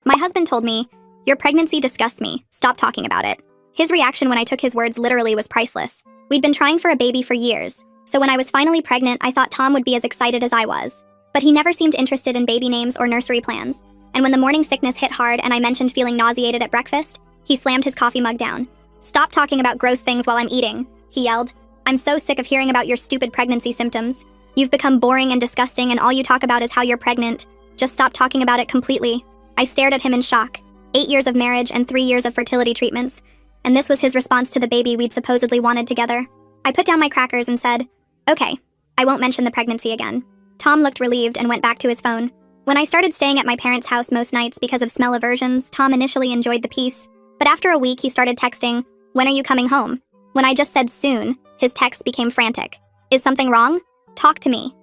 My husband told me, "Your pregnancy disgusts me. Stop talking about it." His reaction when I took his words literally was priceless. We'd been trying for a baby for years, so when I was finally pregnant, I thought Tom would be as excited as I was. But he never seemed interested in baby names or nursery plans, and when the morning sickness hit hard and I mentioned feeling nauseated at breakfast, he slammed his coffee mug down. "Stop talking about gross things while I'm eating," he yelled. "I'm so sick of hearing about your stupid pregnancy symptoms. You've become boring and disgusting and all you talk about is how you're pregnant. Just stop talking about it completely." I stared at him in shock. 8 years of marriage and 3 years of fertility treatments, and this was his response to the baby we'd supposedly wanted together. I put down my crackers and said, "Okay, I won't mention the pregnancy again." Tom looked relieved and went back to his phone. When I started staying at my parents' house most nights because of smell aversions, Tom initially enjoyed the peace, but after a week he started texting, "When are you coming home?" When I just said soon, his texts became frantic. "Is something wrong? Talk to me."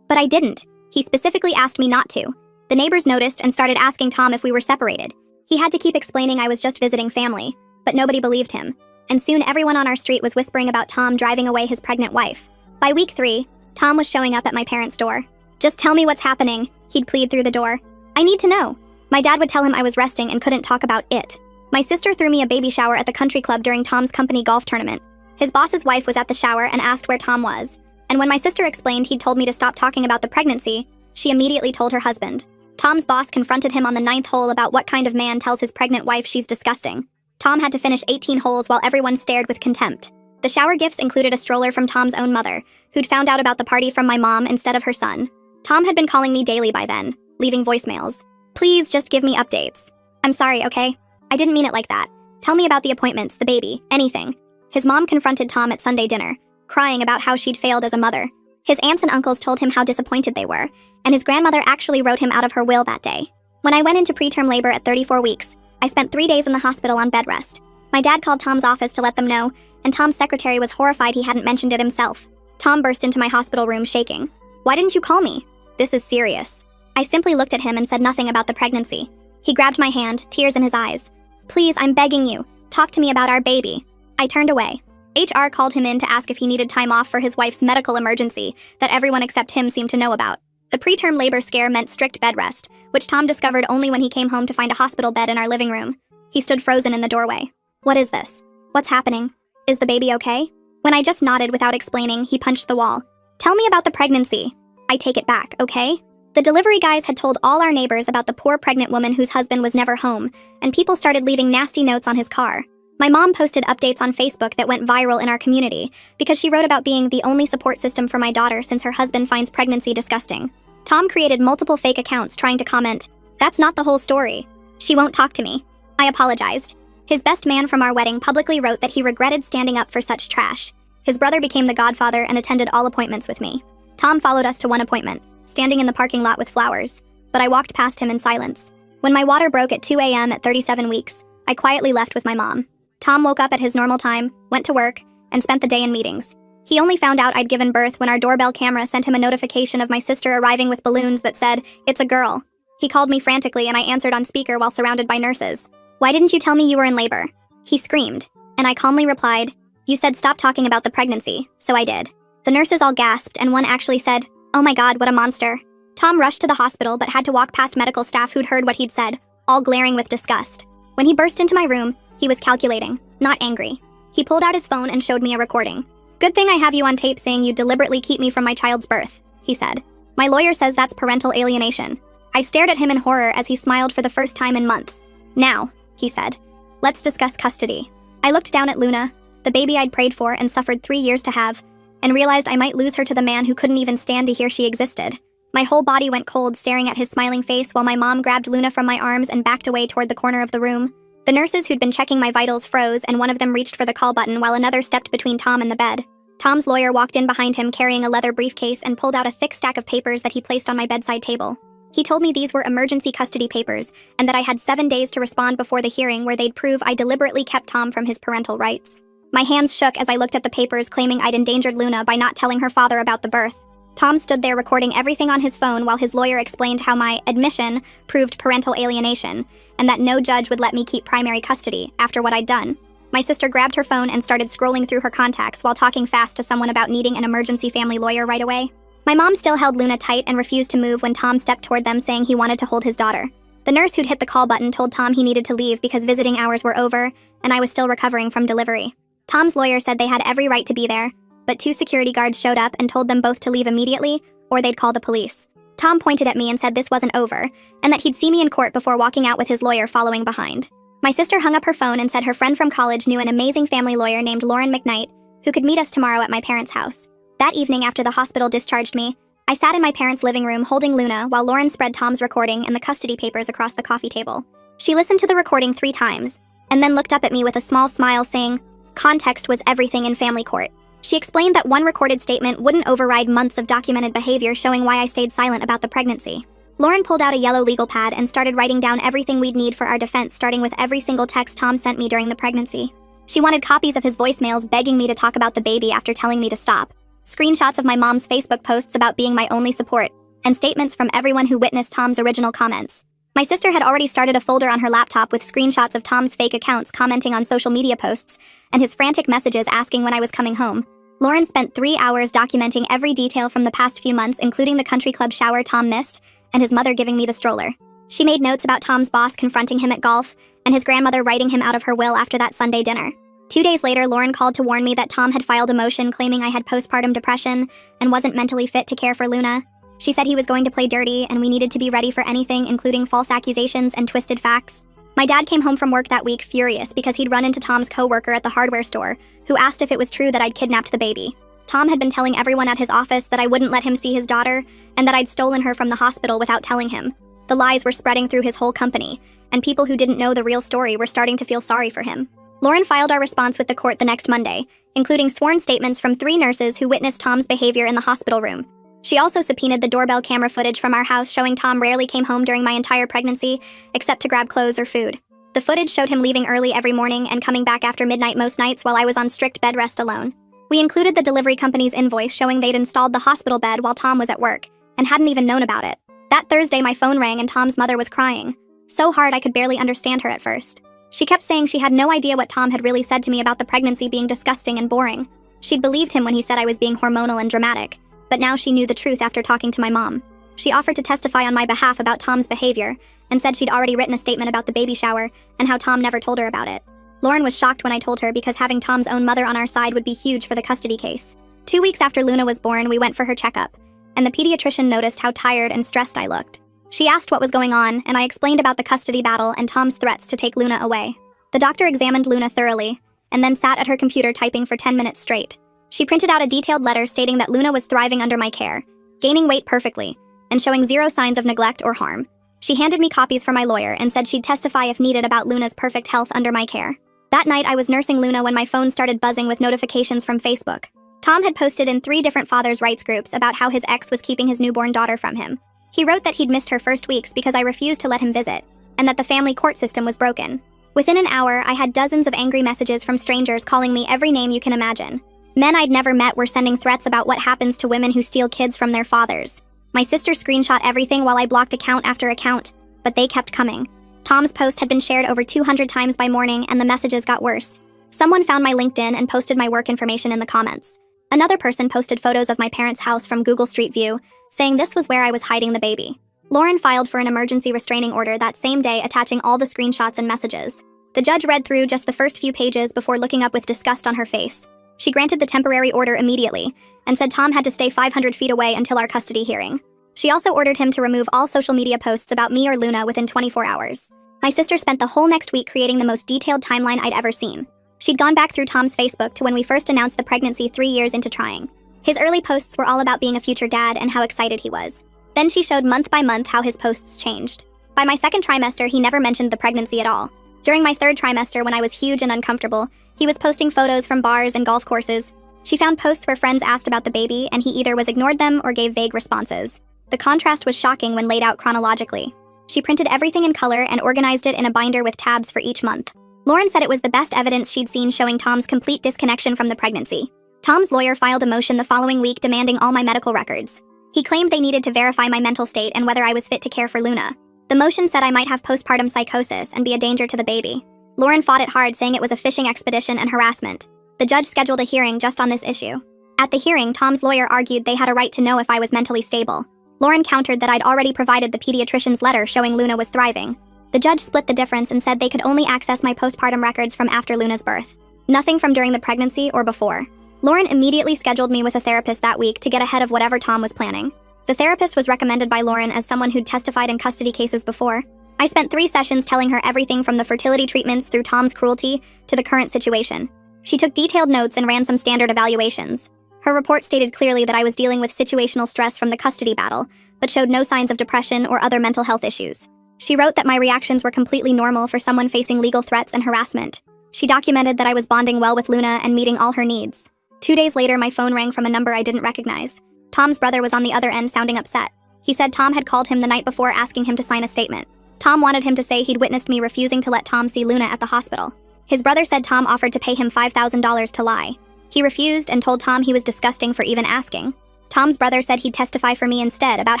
But I didn't. He specifically asked me not to. The neighbors noticed and started asking Tom if we were separated. He had to keep explaining I was just visiting family, but nobody believed him. And soon everyone on our street was whispering about Tom driving away his pregnant wife. By week 3, Tom was showing up at my parents' door. "Just tell me what's happening," he'd plead through the door. "I need to know." My dad would tell him I was resting and couldn't talk about it. My sister threw me a baby shower at the country club during Tom's company golf tournament. His boss's wife was at the shower and asked where Tom was. And when my sister explained he'd told me to stop talking about the pregnancy, she immediately told her husband. Tom's boss confronted him on the 9th hole about what kind of man tells his pregnant wife she's disgusting. Tom had to finish 18 holes while everyone stared with contempt. The shower gifts included a stroller from Tom's own mother, who'd found out about the party from my mom instead of her son. Tom had been calling me daily by then, leaving voicemails. "Please just give me updates. I'm sorry, okay? I didn't mean it like that. Tell me about the appointments, the baby, anything." His mom confronted Tom at Sunday dinner, crying about how she'd failed as a mother. His aunts and uncles told him how disappointed they were, and his grandmother actually wrote him out of her will that day. When I went into preterm labor at 34 weeks, I spent 3 days in the hospital on bed rest. My dad called Tom's office to let them know, and Tom's secretary was horrified he hadn't mentioned it himself. Tom burst into my hospital room shaking. "Why didn't you call me? This is serious." I simply looked at him and said nothing about the pregnancy. He grabbed my hand, tears in his eyes. "Please, I'm begging you. Talk to me about our baby." I turned away. HR called him in to ask if he needed time off for his wife's medical emergency that everyone except him seemed to know about. The preterm labor scare meant strict bed rest, which Tom discovered only when he came home to find a hospital bed in our living room. He stood frozen in the doorway. "What is this? What's happening? Is the baby okay?" When I just nodded without explaining, he punched the wall. "Tell me about the pregnancy." "I take it back, okay?" The delivery guys had told all our neighbors about the poor pregnant woman whose husband was never home, and people started leaving nasty notes on his car. My mom posted updates on Facebook that went viral in our community because she wrote about being the only support system for my daughter since her husband finds pregnancy disgusting. Tom created multiple fake accounts trying to comment, "That's not the whole story. She won't talk to me." I apologized. His best man from our wedding publicly wrote that he regretted standing up for such trash. His brother became the godfather and attended all appointments with me. Tom followed us to one appointment, standing in the parking lot with flowers, but I walked past him in silence. When my water broke at 2 a.m. at 37 weeks, I quietly left with my mom. Tom woke up at his normal time, went to work, and spent the day in meetings. He only found out I'd given birth when our doorbell camera sent him a notification of my sister arriving with balloons that said, "It's a girl." He called me frantically and I answered on speaker while surrounded by nurses. "Why didn't you tell me you were in labor?" He screamed, and I calmly replied, "You said stop talking about the pregnancy, so I did." The nurses all gasped and one actually said, "Oh my God, what a monster." Tom rushed to the hospital but had to walk past medical staff who'd heard what he'd said, all glaring with disgust. When he burst into my room, he was calculating, not angry. He pulled out his phone and showed me a recording. "Good thing I have you on tape saying you deliberately keep me from my child's birth," he said. "My lawyer says that's parental alienation." I stared at him in horror as he smiled for the first time in months. "Now," he said, "let's discuss custody." I looked down at Luna, the baby I'd prayed for and suffered 3 years to have, and realized I might lose her to the man who couldn't even stand to hear she existed. My whole body went cold staring at his smiling face while my mom grabbed Luna from my arms and backed away toward the corner of the room. The nurses who'd been checking my vitals froze and one of them reached for the call button while another stepped between Tom and the bed. Tom's lawyer walked in behind him carrying a leather briefcase and pulled out a thick stack of papers that he placed on my bedside table. He told me these were emergency custody papers and that I had 7 days to respond before the hearing where they'd prove I deliberately kept Tom from his parental rights. My hands shook as I looked at the papers claiming I'd endangered Luna by not telling her father about the birth. Tom stood there recording everything on his phone while his lawyer explained how my admission proved parental alienation and that no judge would let me keep primary custody after what I'd done. My sister grabbed her phone and started scrolling through her contacts while talking fast to someone about needing an emergency family lawyer right away. My mom still held Luna tight and refused to move when Tom stepped toward them saying he wanted to hold his daughter. The The nurse who'd hit the call button told Tom he needed to leave because visiting hours were over and I was still recovering from delivery. Tom's lawyer said they had every right to be there, but 2 security guards showed up and told them both to leave immediately or they'd call the police. Tom pointed at me and said this wasn't over and that he'd see me in court before walking out with his lawyer following behind. My sister hung up her phone and said her friend from college knew an amazing family lawyer named Lauren McKnight who could meet us tomorrow at my parents' house. That evening after the hospital discharged me, I sat in my parents' living room holding Luna while Lauren spread Tom's recording and the custody papers across the coffee table. She listened to the recording 3 times, and then looked up at me with a small smile saying, "Context was everything in family court." She explained that one recorded statement wouldn't override months of documented behavior showing why I stayed silent about the pregnancy. Lauren pulled out a yellow legal pad and started writing down everything we'd need for our defense, starting with every single text Tom sent me during the pregnancy. She wanted copies of his voicemails begging me to talk about the baby after telling me to stop, screenshots of my mom's Facebook posts about being my only support, and statements from everyone who witnessed Tom's original comments. My sister had already started a folder on her laptop with screenshots of Tom's fake accounts commenting on social media posts and his frantic messages asking when I was coming home. Lauren spent 3 hours documenting every detail from the past few months, including the country club shower Tom missed and his mother giving me the stroller. She made notes about Tom's boss confronting him at golf and his grandmother writing him out of her will after that Sunday dinner. 2 days later, Lauren called to warn me that Tom had filed a motion claiming I had postpartum depression and wasn't mentally fit to care for Luna. She said he was going to play dirty and we needed to be ready for anything, including false accusations and twisted facts. My dad came home from work that week furious because he'd run into Tom's coworker at the hardware store, who asked if it was true that I'd kidnapped the baby. Tom had been telling everyone at his office that I wouldn't let him see his daughter and that I'd stolen her from the hospital without telling him. The lies were spreading through his whole company, and people who didn't know the real story were starting to feel sorry for him. Lauren filed our response with the court the next Monday, including sworn statements from 3 nurses who witnessed Tom's behavior in the hospital room. She also subpoenaed the doorbell camera footage from our house showing Tom rarely came home during my entire pregnancy, except to grab clothes or food. The footage showed him leaving early every morning and coming back after midnight most nights while I was on strict bed rest alone. We included the delivery company's invoice showing they'd installed the hospital bed while Tom was at work, and hadn't even known about it. That Thursday my phone rang and Tom's mother was crying. So hard I could barely understand her at first. She kept saying she had no idea what Tom had really said to me about the pregnancy being disgusting and boring. She'd believed him when he said I was being hormonal and dramatic, but now she knew the truth after talking to my mom. She offered to testify on my behalf about Tom's behavior, and said she'd already written a statement about the baby shower and how Tom never told her about it. Lauren was shocked when I told her because having Tom's own mother on our side would be huge for the custody case. 2 weeks after Luna was born, we went for her checkup, and the pediatrician noticed how tired and stressed I looked. She asked what was going on, and I explained about the custody battle and Tom's threats to take Luna away. The doctor examined Luna thoroughly, and then sat at her computer typing for 10 minutes straight. She printed out a detailed letter stating that Luna was thriving under my care, gaining weight perfectly, and showing 0 signs of neglect or harm. She handed me copies for my lawyer and said she'd testify if needed about Luna's perfect health under my care. That night, I was nursing Luna when my phone started buzzing with notifications from Facebook. Tom had posted in 3 different fathers' rights groups about how his ex was keeping his newborn daughter from him. He wrote that he'd missed her first weeks because I refused to let him visit, and that the family court system was broken. Within an hour, I had dozens of angry messages from strangers calling me every name you can imagine. Men I'd never met were sending threats about what happens to women who steal kids from their fathers. My sister screenshot everything while I blocked account after account, but they kept coming. Tom's post had been shared over 200 times by morning, and the messages got worse. Someone found my LinkedIn and posted my work information in the comments. Another person posted photos of my parents' house from Google Street View, saying this was where I was hiding the baby. Lauren filed for an emergency restraining order that same day, attaching all the screenshots and messages. The judge read through just the first few pages before looking up with disgust on her face. She granted the temporary order immediately, and said Tom had to stay 500 feet away until our custody hearing. She also ordered him to remove all social media posts about me or Luna within 24 hours. My sister spent the whole next week creating the most detailed timeline I'd ever seen. She'd gone back through Tom's Facebook to when we first announced the pregnancy 3 years into trying. His early posts were all about being a future dad and how excited he was. Then she showed month by month how his posts changed. By my 2nd trimester, he never mentioned the pregnancy at all. During my 3rd trimester, when I was huge and uncomfortable, he was posting photos from bars and golf courses. She found posts where friends asked about the baby, and he either was ignored them or gave vague responses. The contrast was shocking when laid out chronologically. She printed everything in color and organized it in a binder with tabs for each month. Lauren said it was the best evidence she'd seen showing Tom's complete disconnection from the pregnancy. Tom's lawyer filed a motion the following week demanding all my medical records. He claimed they needed to verify my mental state and whether I was fit to care for Luna. The motion said I might have postpartum psychosis and be a danger to the baby. Lauren fought it hard, saying it was a fishing expedition and harassment. The judge scheduled a hearing just on this issue. At the hearing, Tom's lawyer argued they had a right to know if I was mentally stable. Lauren countered that I'd already provided the pediatrician's letter showing Luna was thriving. The judge split the difference and said they could only access my postpartum records from after Luna's birth. Nothing from during the pregnancy or before. Lauren immediately scheduled me with a therapist that week to get ahead of whatever Tom was planning. The therapist was recommended by Lauren as someone who'd testified in custody cases before. I spent 3 sessions telling her everything from the fertility treatments through Tom's cruelty to the current situation. She took detailed notes and ran some standard evaluations. Her report stated clearly that I was dealing with situational stress from the custody battle, but showed no signs of depression or other mental health issues. She wrote that my reactions were completely normal for someone facing legal threats and harassment. She documented that I was bonding well with Luna and meeting all her needs. 2 days later, my phone rang from a number I didn't recognize. Tom's brother was on the other end sounding upset. He said Tom had called him the night before asking him to sign a statement. Tom wanted him to say he'd witnessed me refusing to let Tom see Luna at the hospital. His brother said Tom offered to pay him $5,000 to lie. He refused and told Tom he was disgusting for even asking. Tom's brother said he'd testify for me instead about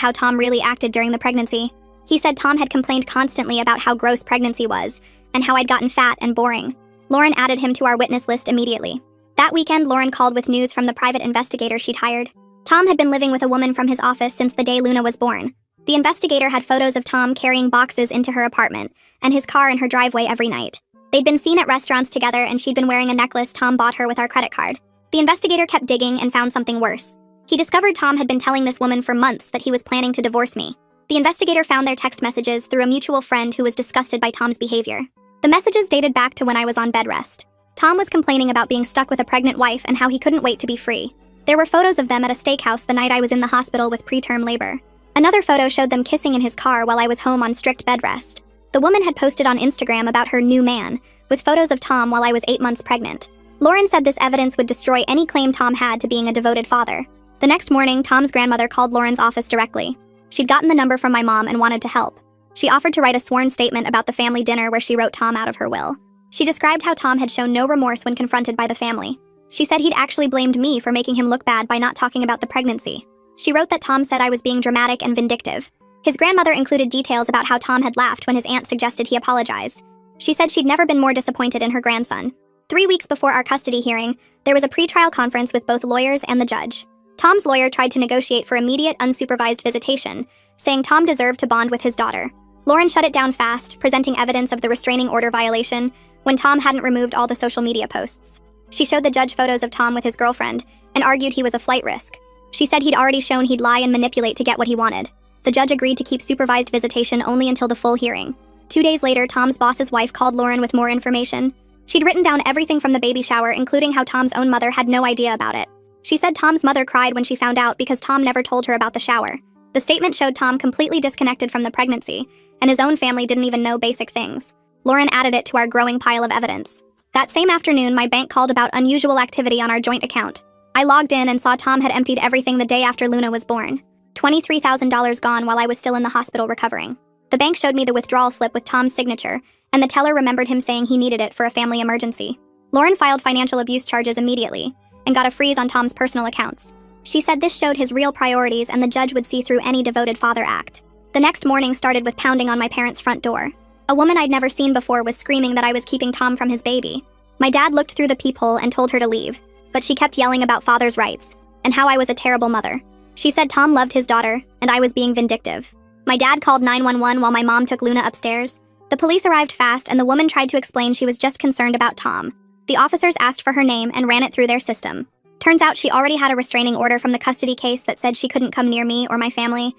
how Tom really acted during the pregnancy. He said Tom had complained constantly about how gross pregnancy was, and how I'd gotten fat and boring. Lauren added him to our witness list immediately. That weekend, Lauren called with news from the private investigator she'd hired. Tom had been living with a woman from his office since the day Luna was born. The investigator had photos of Tom carrying boxes into her apartment, and his car in her driveway every night. They'd been seen at restaurants together, and she'd been wearing a necklace Tom bought her with our credit card. The investigator kept digging and found something worse. He discovered Tom had been telling this woman for months that he was planning to divorce me. The investigator found their text messages through a mutual friend who was disgusted by Tom's behavior. The messages dated back to when I was on bed rest. Tom was complaining about being stuck with a pregnant wife and how he couldn't wait to be free. There were photos of them at a steakhouse the night I was in the hospital with preterm labor. Another photo showed them kissing in his car while I was home on strict bed rest. The woman had posted on Instagram about her new man, with photos of Tom while I was 8 months pregnant. Lauren said this evidence would destroy any claim Tom had to being a devoted father. The next morning, Tom's grandmother called Lauren's office directly. She'd gotten the number from my mom and wanted to help. She offered to write a sworn statement about the family dinner where she wrote Tom out of her will. She described how Tom had shown no remorse when confronted by the family. She said he'd actually blamed me for making him look bad by not talking about the pregnancy. She wrote that Tom said I was being dramatic and vindictive. His grandmother included details about how Tom had laughed when his aunt suggested he apologize. She said she'd never been more disappointed in her grandson. 3 weeks before our custody hearing, there was a pretrial conference with both lawyers and the judge. Tom's lawyer tried to negotiate for immediate unsupervised visitation, saying Tom deserved to bond with his daughter. Lauren shut it down fast, presenting evidence of the restraining order violation when Tom hadn't removed all the social media posts. She showed the judge photos of Tom with his girlfriend and argued he was a flight risk. She said he'd already shown he'd lie and manipulate to get what he wanted. The judge agreed to keep supervised visitation only until the full hearing. 2 days later, Tom's boss's wife called Lauren with more information. She'd written down everything from the baby shower, including how Tom's own mother had no idea about it. She said Tom's mother cried when she found out because Tom never told her about the shower. The statement showed Tom completely disconnected from the pregnancy, and his own family didn't even know basic things. Lauren added it to our growing pile of evidence. That same afternoon, my bank called about unusual activity on our joint account. I logged in and saw Tom had emptied everything the day after Luna was born. $23,000 gone while I was still in the hospital recovering. The bank showed me the withdrawal slip with Tom's signature, and the teller remembered him saying he needed it for a family emergency. Lauren filed financial abuse charges immediately and got a freeze on Tom's personal accounts. She said this showed his real priorities and the judge would see through any devoted father act. The next morning started with pounding on my parents' front door. A woman I'd never seen before was screaming that I was keeping Tom from his baby. My dad looked through the peephole and told her to leave, but she kept yelling about father's rights and how I was a terrible mother. She said Tom loved his daughter and I was being vindictive. My dad called 911 while my mom took Luna upstairs. The police arrived fast and the woman tried to explain she was just concerned about Tom. The officers asked for her name and ran it through their system. Turns out she already had a restraining order from the custody case that said she couldn't come near me or my family.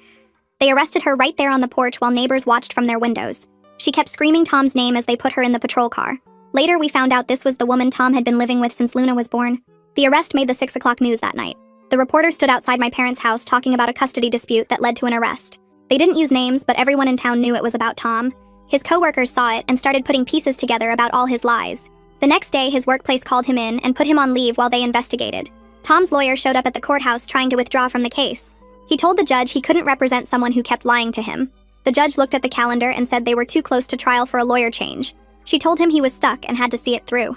They arrested her right there on the porch while neighbors watched from their windows. She kept screaming Tom's name as they put her in the patrol car. Later, we found out this was the woman Tom had been living with since Luna was born. The arrest made the 6 o'clock news that night. The reporter stood outside my parents' house talking about a custody dispute that led to an arrest. They didn't use names, but everyone in town knew it was about Tom. His coworkers saw it and started putting pieces together about all his lies. The next day, his workplace called him in and put him on leave while they investigated. Tom's lawyer showed up at the courthouse trying to withdraw from the case. He told the judge he couldn't represent someone who kept lying to him. The judge looked at the calendar and said they were too close to trial for a lawyer change. She told him he was stuck and had to see it through.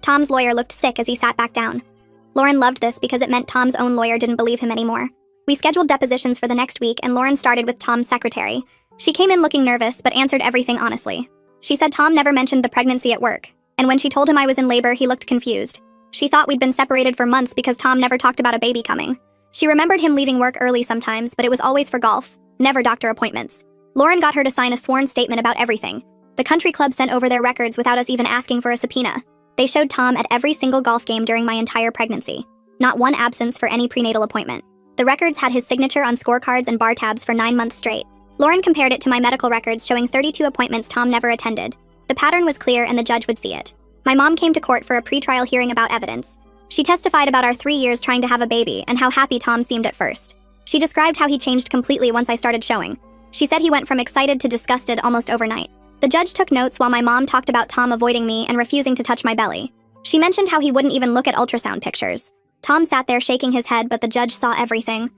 Tom's lawyer looked sick as he sat back down. Lauren loved this because it meant Tom's own lawyer didn't believe him anymore. We scheduled depositions for the next week and Lauren started with Tom's secretary. She came in looking nervous but answered everything honestly. She said Tom never mentioned the pregnancy at work, and when she told him I was in labor, he looked confused. She thought we'd been separated for months because Tom never talked about a baby coming. She remembered him leaving work early sometimes, but it was always for golf, never doctor appointments. Lauren got her to sign a sworn statement about everything. The country club sent over their records without us even asking for a subpoena. They showed Tom at every single golf game during my entire pregnancy. Not one absence for any prenatal appointment. The records had his signature on scorecards and bar tabs for 9 months straight. Lauren compared it to my medical records showing 32 appointments Tom never attended. The pattern was clear and the judge would see it. My mom came to court for a pretrial hearing about evidence. She testified about our 3 years trying to have a baby and how happy Tom seemed at first. She described how he changed completely once I started showing. She said he went from excited to disgusted almost overnight. The judge took notes while my mom talked about Tom avoiding me and refusing to touch my belly. She mentioned how he wouldn't even look at ultrasound pictures. Tom sat there shaking his head, but the judge saw everything.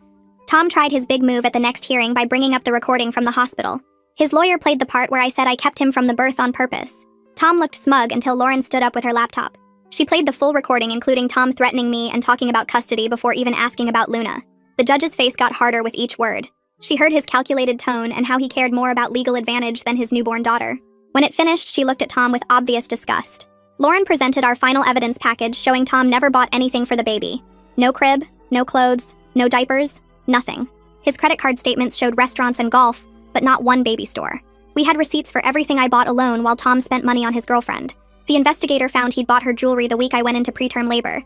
Tom tried his big move at the next hearing by bringing up the recording from the hospital. His lawyer played the part where I said I kept him from the birth on purpose. Tom looked smug until Lauren stood up with her laptop. She played the full recording, including Tom threatening me and talking about custody before even asking about Luna. The judge's face got harder with each word. She heard his calculated tone and how he cared more about legal advantage than his newborn daughter. When it finished, she looked at Tom with obvious disgust. Lauren presented our final evidence package showing Tom never bought anything for the baby. No crib, no clothes, no diapers, nothing. His credit card statements showed restaurants and golf, but not one baby store. We had receipts for everything I bought alone while Tom spent money on his girlfriend. The investigator found he'd bought her jewelry the week I went into preterm labor.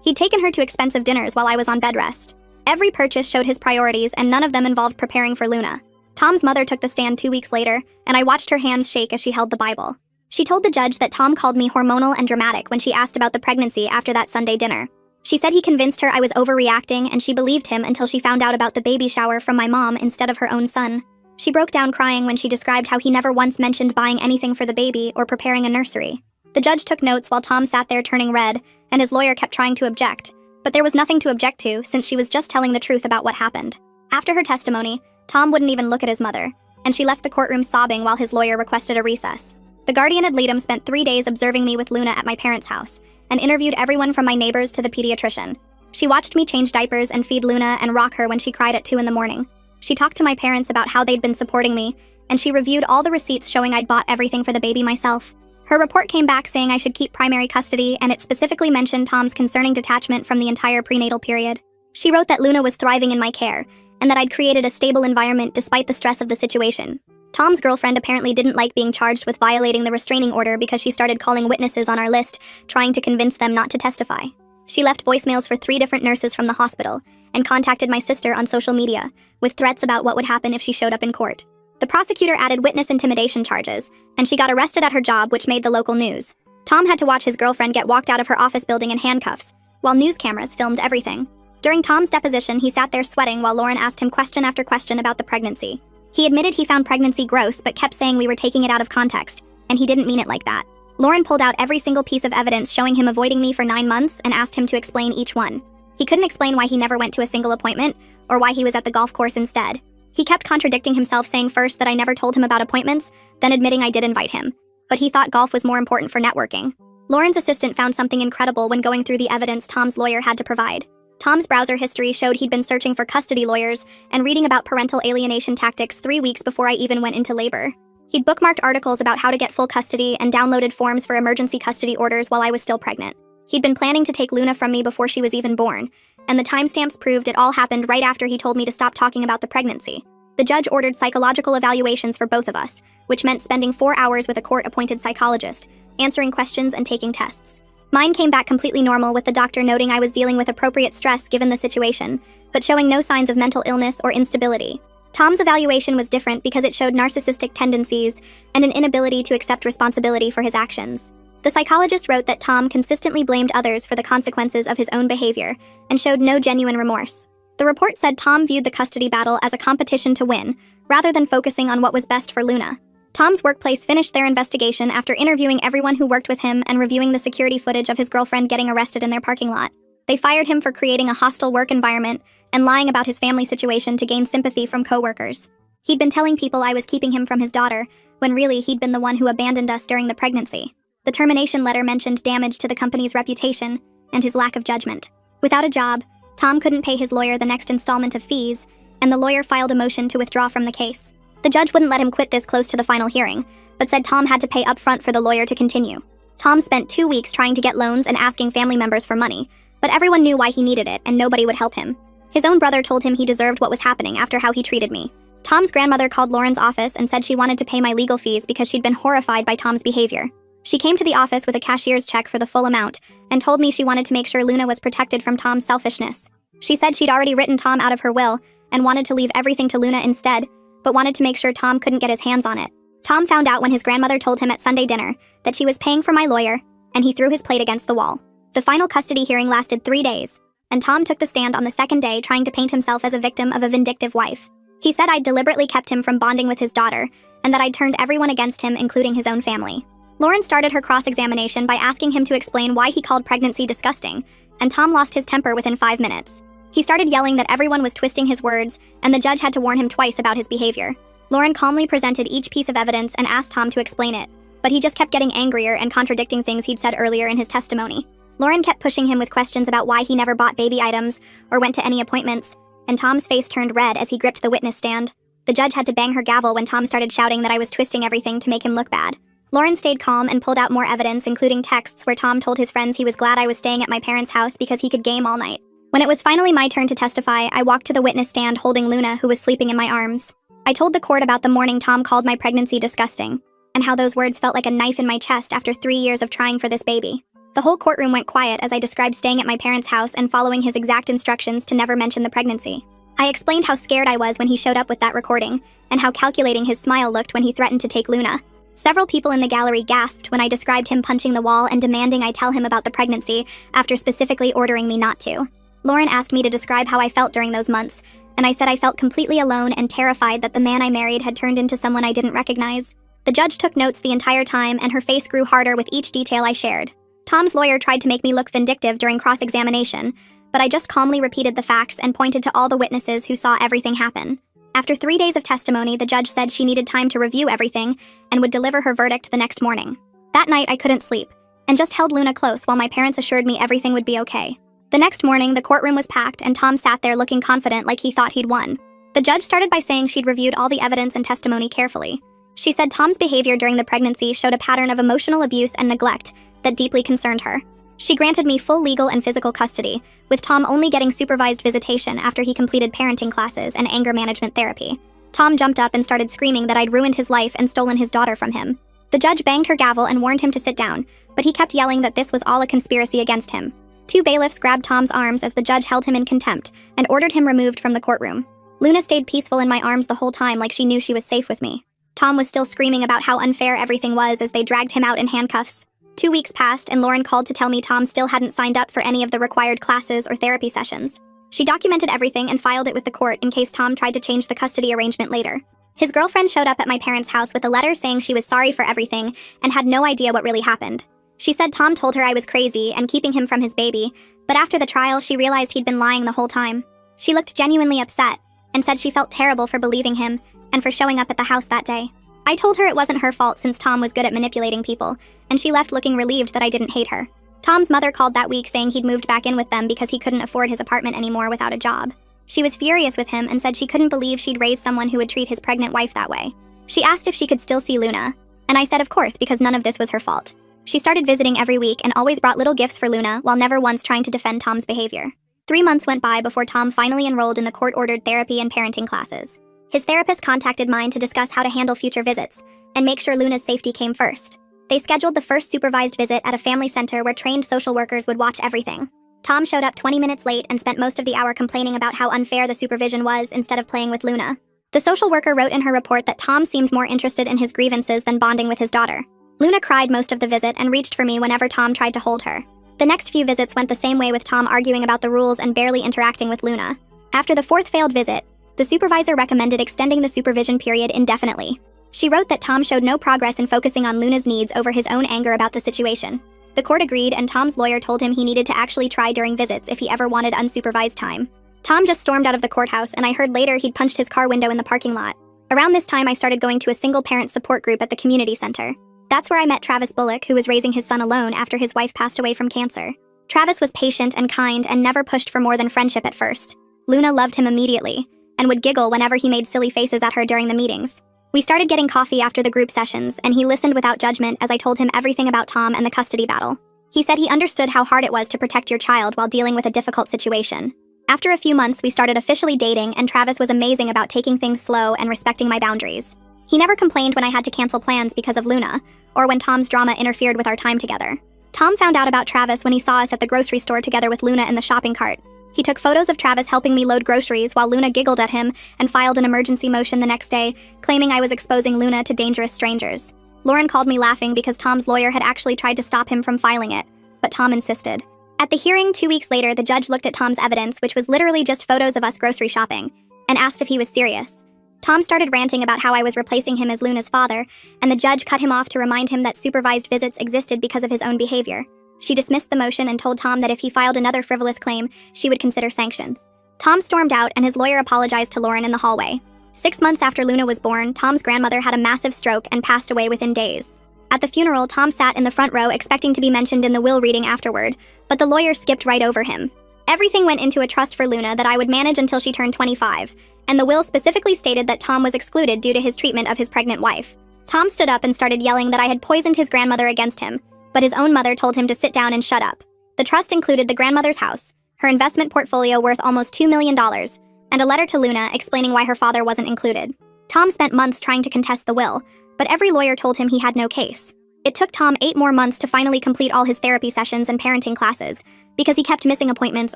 He'd taken her to expensive dinners while I was on bed rest. Every purchase showed his priorities, and none of them involved preparing for Luna. Tom's mother took the stand 2 weeks later, and I watched her hands shake as she held the Bible. She told the judge that Tom called me hormonal and dramatic when she asked about the pregnancy after that Sunday dinner. She said he convinced her I was overreacting, and she believed him until she found out about the baby shower from my mom instead of her own son. She broke down crying when she described how he never once mentioned buying anything for the baby or preparing a nursery. The judge took notes while Tom sat there turning red, and his lawyer kept trying to object. But there was nothing to object to since she was just telling the truth about what happened. After her testimony, Tom wouldn't even look at his mother, and she left the courtroom sobbing while his lawyer requested a recess. The guardian ad litem spent 3 days observing me with Luna at my parents' house, and interviewed everyone from my neighbors to the pediatrician. She watched me change diapers and feed Luna and rock her when she cried at 2 in the morning. She talked to my parents about how they'd been supporting me, and she reviewed all the receipts showing I'd bought everything for the baby myself. Her report came back saying I should keep primary custody, and it specifically mentioned Tom's concerning detachment from the entire prenatal period. She wrote that Luna was thriving in my care, and that I'd created a stable environment despite the stress of the situation. Tom's girlfriend apparently didn't like being charged with violating the restraining order because she started calling witnesses on our list, trying to convince them not to testify. She left voicemails for 3 different nurses from the hospital, and contacted my sister on social media, with threats about what would happen if she showed up in court. The prosecutor added witness intimidation charges, and she got arrested at her job, which made the local news. Tom had to watch his girlfriend get walked out of her office building in handcuffs, while news cameras filmed everything. During Tom's deposition, he sat there sweating while Lauren asked him question after question about the pregnancy. He admitted he found pregnancy gross, but kept saying we were taking it out of context, and he didn't mean it like that. Lauren pulled out every single piece of evidence showing him avoiding me for 9 months and asked him to explain each one. He couldn't explain why he never went to a single appointment, or why he was at the golf course instead. He kept contradicting himself, saying first that I never told him about appointments, then admitting I did invite him. But he thought golf was more important for networking. Lauren's assistant found something incredible when going through the evidence Tom's lawyer had to provide. Tom's browser history showed he'd been searching for custody lawyers and reading about parental alienation tactics 3 weeks before I even went into labor. He'd bookmarked articles about how to get full custody and downloaded forms for emergency custody orders while I was still pregnant. He'd been planning to take Luna from me before she was even born, and the timestamps proved it all happened right after he told me to stop talking about the pregnancy. The judge ordered psychological evaluations for both of us, which meant spending 4 hours with a court-appointed psychologist, answering questions and taking tests. Mine came back completely normal, with the doctor noting I was dealing with appropriate stress given the situation, but showing no signs of mental illness or instability. Tom's evaluation was different because it showed narcissistic tendencies and an inability to accept responsibility for his actions. The psychologist wrote that Tom consistently blamed others for the consequences of his own behavior and showed no genuine remorse. The report said Tom viewed the custody battle as a competition to win, rather than focusing on what was best for Luna. Tom's workplace finished their investigation after interviewing everyone who worked with him and reviewing the security footage of his girlfriend getting arrested in their parking lot. They fired him for creating a hostile work environment and lying about his family situation to gain sympathy from coworkers. He'd been telling people I was keeping him from his daughter, when really he'd been the one who abandoned us during the pregnancy. The termination letter mentioned damage to the company's reputation and his lack of judgment. Without a job, Tom couldn't pay his lawyer the next installment of fees, and the lawyer filed a motion to withdraw from the case. The judge wouldn't let him quit this close to the final hearing, but said Tom had to pay upfront for the lawyer to continue. Tom spent 2 weeks trying to get loans and asking family members for money, but everyone knew why he needed it and nobody would help him. His own brother told him he deserved what was happening after how he treated me. Tom's grandmother called Lauren's office and said she wanted to pay my legal fees because she'd been horrified by Tom's behavior. She came to the office with a cashier's check for the full amount and told me she wanted to make sure Luna was protected from Tom's selfishness. She said she'd already written Tom out of her will and wanted to leave everything to Luna instead, but wanted to make sure Tom couldn't get his hands on it. Tom found out when his grandmother told him at Sunday dinner that she was paying for my lawyer, and he threw his plate against the wall. The final custody hearing lasted 3 days, and Tom took the stand on the second day trying to paint himself as a victim of a vindictive wife. He said I'd deliberately kept him from bonding with his daughter, and that I'd turned everyone against him, including his own family. Lauren started her cross-examination by asking him to explain why he called pregnancy disgusting, and Tom lost his temper within 5 minutes. He started yelling that everyone was twisting his words, and the judge had to warn him twice about his behavior. Lauren calmly presented each piece of evidence and asked Tom to explain it, but he just kept getting angrier and contradicting things he'd said earlier in his testimony. Lauren kept pushing him with questions about why he never bought baby items or went to any appointments, and Tom's face turned red as he gripped the witness stand. The judge had to bang her gavel when Tom started shouting that I was twisting everything to make him look bad. Lauren stayed calm and pulled out more evidence, including texts where Tom told his friends he was glad I was staying at my parents' house because he could game all night. When it was finally my turn to testify, I walked to the witness stand holding Luna, who was sleeping in my arms. I told the court about the morning Tom called my pregnancy disgusting, and how those words felt like a knife in my chest after 3 years of trying for this baby. The whole courtroom went quiet as I described staying at my parents' house and following his exact instructions to never mention the pregnancy. I explained how scared I was when he showed up with that recording, and how calculating his smile looked when he threatened to take Luna. Several people in the gallery gasped when I described him punching the wall and demanding I tell him about the pregnancy after specifically ordering me not to. Lauren asked me to describe how I felt during those months, and I said I felt completely alone and terrified that the man I married had turned into someone I didn't recognize. The judge took notes the entire time, and her face grew harder with each detail I shared. Tom's lawyer tried to make me look vindictive during cross-examination, but I just calmly repeated the facts and pointed to all the witnesses who saw everything happen. After 3 days of testimony, the judge said she needed time to review everything and would deliver her verdict the next morning. That night, I couldn't sleep, and just held Luna close while my parents assured me everything would be okay. The next morning, the courtroom was packed, and Tom sat there looking confident like he thought he'd won. The judge started by saying she'd reviewed all the evidence and testimony carefully. She said Tom's behavior during the pregnancy showed a pattern of emotional abuse and neglect that deeply concerned her. She granted me full legal and physical custody, with Tom only getting supervised visitation after he completed parenting classes and anger management therapy. Tom jumped up and started screaming that I'd ruined his life and stolen his daughter from him. The judge banged her gavel and warned him to sit down, but he kept yelling that this was all a conspiracy against him. 2 bailiffs grabbed Tom's arms as the judge held him in contempt and ordered him removed from the courtroom. Luna stayed peaceful in my arms the whole time like she knew she was safe with me. Tom was still screaming about how unfair everything was as they dragged him out in handcuffs. 2 weeks passed, and Lauren called to tell me Tom still hadn't signed up for any of the required classes or therapy sessions. She documented everything and filed it with the court in case Tom tried to change the custody arrangement later. His girlfriend showed up at my parents' house with a letter saying she was sorry for everything and had no idea what really happened. She said Tom told her I was crazy and keeping him from his baby, but after the trial, she realized he'd been lying the whole time. She looked genuinely upset and said she felt terrible for believing him and for showing up at the house that day. I told her it wasn't her fault since Tom was good at manipulating people, and she left looking relieved that I didn't hate her. Tom's mother called that week saying he'd moved back in with them because he couldn't afford his apartment anymore without a job. She was furious with him and said she couldn't believe she'd raised someone who would treat his pregnant wife that way. She asked if she could still see Luna, and I said of course because none of this was her fault. She started visiting every week and always brought little gifts for Luna while never once trying to defend Tom's behavior. 3 months went by before Tom finally enrolled in the court-ordered therapy and parenting classes. His therapist contacted mine to discuss how to handle future visits and make sure Luna's safety came first. They scheduled the first supervised visit at a family center where trained social workers would watch everything. Tom showed up 20 minutes late and spent most of the hour complaining about how unfair the supervision was instead of playing with Luna. The social worker wrote in her report that Tom seemed more interested in his grievances than bonding with his daughter. Luna cried most of the visit and reached for me whenever Tom tried to hold her. The next few visits went the same way with Tom arguing about the rules and barely interacting with Luna. After the 4th failed visit, the supervisor recommended extending the supervision period indefinitely. She wrote that Tom showed no progress in focusing on Luna's needs over his own anger about the situation. The court agreed, and Tom's lawyer told him he needed to actually try during visits if he ever wanted unsupervised time. Tom just stormed out of the courthouse, and I heard later he'd punched his car window in the parking lot. Around this time, I started going to a single-parent support group at the community center. That's where I met Travis Bullock, who was raising his son alone after his wife passed away from cancer. Travis was patient and kind and never pushed for more than friendship at first. Luna loved him immediately and would giggle whenever he made silly faces at her during the meetings. We started getting coffee after the group sessions, and he listened without judgment as I told him everything about Tom and the custody battle. He said he understood how hard it was to protect your child while dealing with a difficult situation. After a few months, we started officially dating, and Travis was amazing about taking things slow and respecting my boundaries. He never complained when I had to cancel plans because of Luna, or when Tom's drama interfered with our time together. Tom found out about Travis when he saw us at the grocery store together with Luna in the shopping cart. He took photos of Travis helping me load groceries while Luna giggled at him and filed an emergency motion the next day, claiming I was exposing Luna to dangerous strangers. Lauren called me laughing because Tom's lawyer had actually tried to stop him from filing it, but Tom insisted. At the hearing 2 weeks later, the judge looked at Tom's evidence, which was literally just photos of us grocery shopping, and asked if he was serious. Tom started ranting about how I was replacing him as Luna's father, and the judge cut him off to remind him that supervised visits existed because of his own behavior. She dismissed the motion and told Tom that if he filed another frivolous claim, she would consider sanctions. Tom stormed out, and his lawyer apologized to Lauren in the hallway. 6 months after Luna was born, Tom's grandmother had a massive stroke and passed away within days. At the funeral, Tom sat in the front row expecting to be mentioned in the will reading afterward, but the lawyer skipped right over him. Everything went into a trust for Luna that I would manage until she turned 25, and the will specifically stated that Tom was excluded due to his treatment of his pregnant wife. Tom stood up and started yelling that I had poisoned his grandmother against him, but his own mother told him to sit down and shut up. The trust included the grandmother's house, her investment portfolio worth almost $2 million, and a letter to Luna explaining why her father wasn't included. Tom spent months trying to contest the will, but every lawyer told him he had no case. It took Tom 8 more months to finally complete all his therapy sessions and parenting classes, because he kept missing appointments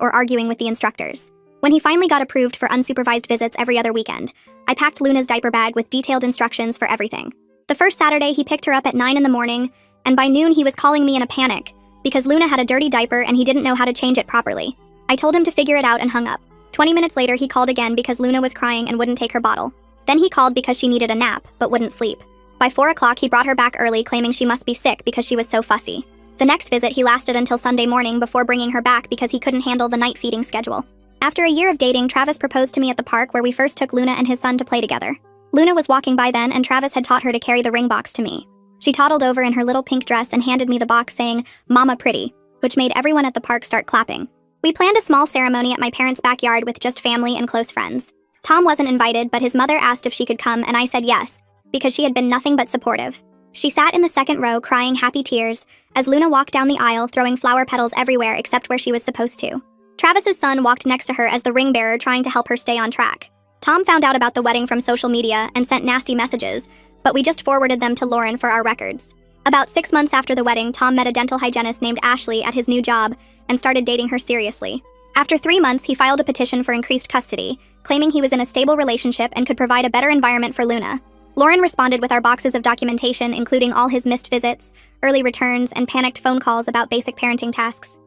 or arguing with the instructors. When he finally got approved for unsupervised visits every other weekend, I packed Luna's diaper bag with detailed instructions for everything. The first Saturday, he picked her up at 9 in the morning, and by noon he was calling me in a panic, because Luna had a dirty diaper and he didn't know how to change it properly. I told him to figure it out and hung up. 20 minutes later, he called again because Luna was crying and wouldn't take her bottle. Then he called because she needed a nap, but wouldn't sleep. By 4 o'clock, he brought her back early, claiming she must be sick because she was so fussy. The next visit, he lasted until Sunday morning before bringing her back because he couldn't handle the night feeding schedule. After a year of dating, Travis proposed to me at the park where we first took Luna and his son to play together. Luna was walking by then, and Travis had taught her to carry the ring box to me. She toddled over in her little pink dress and handed me the box saying, "Mama pretty," which made everyone at the park start clapping. We planned a small ceremony at my parents' backyard with just family and close friends. Tom wasn't invited, but his mother asked if she could come, and I said yes, because she had been nothing but supportive. She sat in the second row crying happy tears as Luna walked down the aisle throwing flower petals everywhere except where she was supposed to. Travis's son walked next to her as the ring bearer, trying to help her stay on track. Tom found out about the wedding from social media and sent nasty messages, but we just forwarded them to Lauren for our records. About 6 months after the wedding, Tom met a dental hygienist named Ashley at his new job and started dating her seriously. After 3 months, he filed a petition for increased custody, claiming he was in a stable relationship and could provide a better environment for Luna. Lauren responded with our boxes of documentation, including all his missed visits, early returns, and panicked phone calls about basic parenting tasks.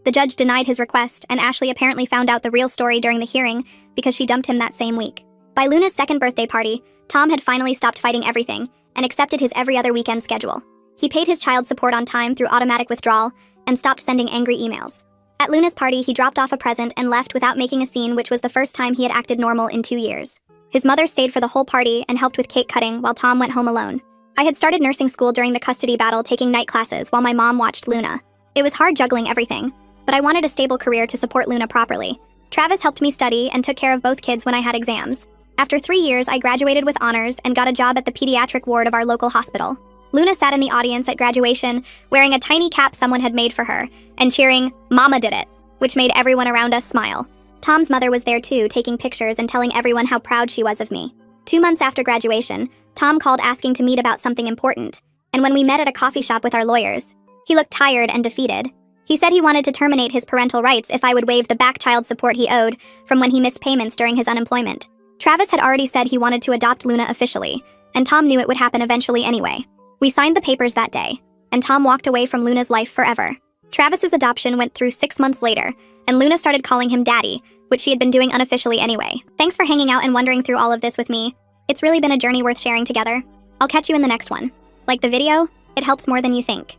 The judge denied his request, and Ashley apparently found out the real story during the hearing because she dumped him that same week. By Luna's second birthday party, Tom had finally stopped fighting everything and accepted his every other weekend schedule. He paid his child support on time through automatic withdrawal and stopped sending angry emails. At Luna's party, he dropped off a present and left without making a scene, which was the first time he had acted normal in 2 years. His mother stayed for the whole party and helped with cake cutting while Tom went home alone. I had started nursing school during the custody battle, taking night classes while my mom watched Luna. It was hard juggling everything, but I wanted a stable career to support Luna properly. Travis helped me study and took care of both kids when I had exams. After 3 years, I graduated with honors and got a job at the pediatric ward of our local hospital. Luna sat in the audience at graduation, wearing a tiny cap someone had made for her, and cheering, "Mama did it," which made everyone around us smile. Tom's mother was there too, taking pictures and telling everyone how proud she was of me. 2 months after graduation, Tom called asking to meet about something important, and when we met at a coffee shop with our lawyers, he looked tired and defeated. He said he wanted to terminate his parental rights if I would waive the back child support he owed from when he missed payments during his unemployment. Travis had already said he wanted to adopt Luna officially, and Tom knew it would happen eventually anyway. We signed the papers that day, and Tom walked away from Luna's life forever. Travis's adoption went through 6 months later, and Luna started calling him Daddy, which she had been doing unofficially anyway. Thanks for hanging out and wondering through all of this with me. It's really been a journey worth sharing together. I'll catch you in the next one. Like the video? It helps more than you think.